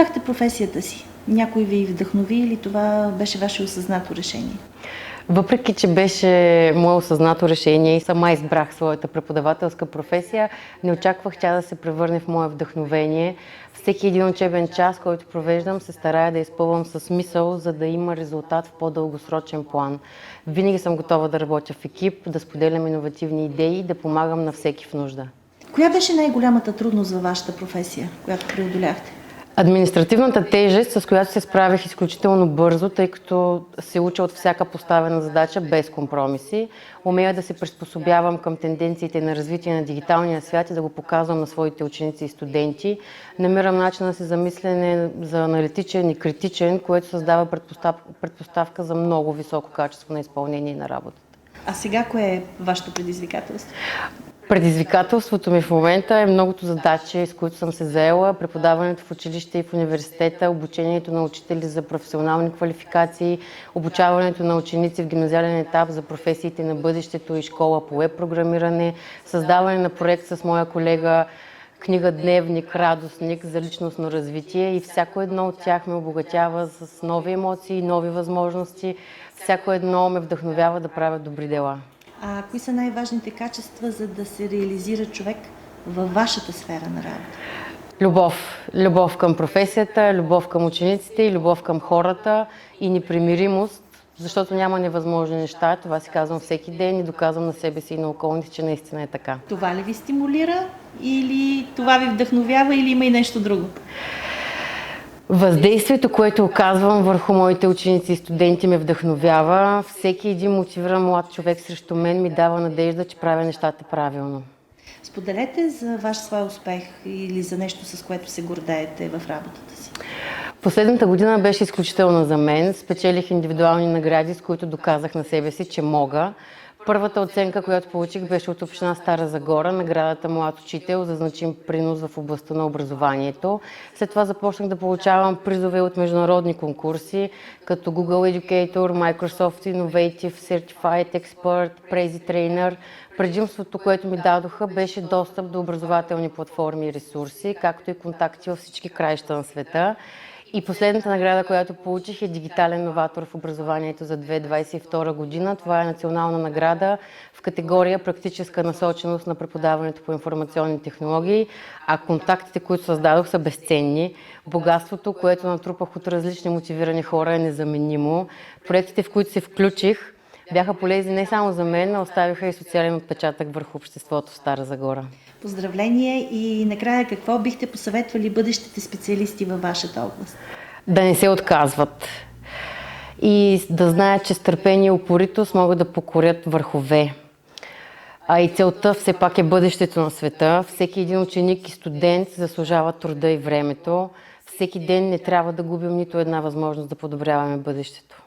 избрахте професията си? Някой ви вдъхнови или това беше ваше осъзнато решение? Въпреки че беше мое осъзнато решение и сама избрах своята преподавателска професия, не очаквах тя да се превърне в мое вдъхновение. Всеки един учебен час, който провеждам, се старая да изпълвам със смисъл, за да има резултат в по-дългосрочен план. Винаги съм готова да работя в екип, да споделям иновативни идеи и да помагам на всеки в нужда. Коя беше най-голямата трудност във вашата професия, която преодоляхте? Административната тежест, с която се справих изключително бързо, тъй като се уча от всяка поставена задача без компромиси. Умея да се приспособявам към тенденциите на развитие на дигиталния свят и да го показвам на своите ученици и студенти. Намирам начин да се замислене за аналитичен и критичен, което създава предпоставка за много високо качество на изпълнение на работата. А сега кое е вашето предизвикателство? Предизвикателството ми в момента е многото задачи, с които съм се заела, преподаването в училище и в университета, обучението на учители за професионални квалификации, обучаването на ученици в гимназиален етап за професиите на бъдещето и школа по веб-програмиране, създаване на проект с моя колега книга Дневник, радостник за личностно развитие и всяко едно от тях ме обогатява с нови емоции, нови възможности. Всяко едно ме вдъхновява да правя добри дела. А кои са най-важните качества, за да се реализира човек във вашата сфера на работа? Любов. Любов към професията, любов към учениците и любов към хората и непримиримост, защото няма невъзможни неща. Това си казвам всеки ден и доказвам на себе си и на околните, че наистина е така. Това ли ви стимулира или това ви вдъхновява или има и нещо друго? Въздействието, което оказвам върху моите ученици и студенти, ме вдъхновява. Всеки един мотивиран млад човек срещу мен ми дава надежда, че правя нещата правилно. Споделете за ваш свой успех или за нещо, с което се гордеете в работата си. Последната година беше изключителна за мен. Спечелих индивидуални награди, с които доказах на себе си, че мога. Първата оценка, която получих, беше от община Стара Загора, наградата Млад учител за значим принос в областта на образованието. След това започнах да получавам призове от международни конкурси, като Google Educator, Microsoft Innovative, Certified Expert, Prezi Trainer. Предимството, което ми дадоха, беше достъп до образователни платформи и ресурси, както и контакти във всички краища на света. И последната награда, която получих, е дигитален новатор в образованието за 2022 година. Това е национална награда в категория практическа насоченост на преподаването по информационни технологии, а контактите, които създадох, са безценни. Богатството, което натрупах от различни мотивирани хора, е незаменимо. Проектите, в които се включих, бяха полезни не само за мен, а оставиха и социален отпечатък върху обществото в Стара Загора. Поздравления и накрая какво бихте посъветвали бъдещите специалисти във вашата област? Да не се отказват и да знаят, че с търпение и упоритост могат да покорят върхове. А и целта все пак е бъдещето на света. Всеки един ученик и студент заслужава труда и времето. Всеки ден не трябва да губим нито една възможност да подобряваме бъдещето.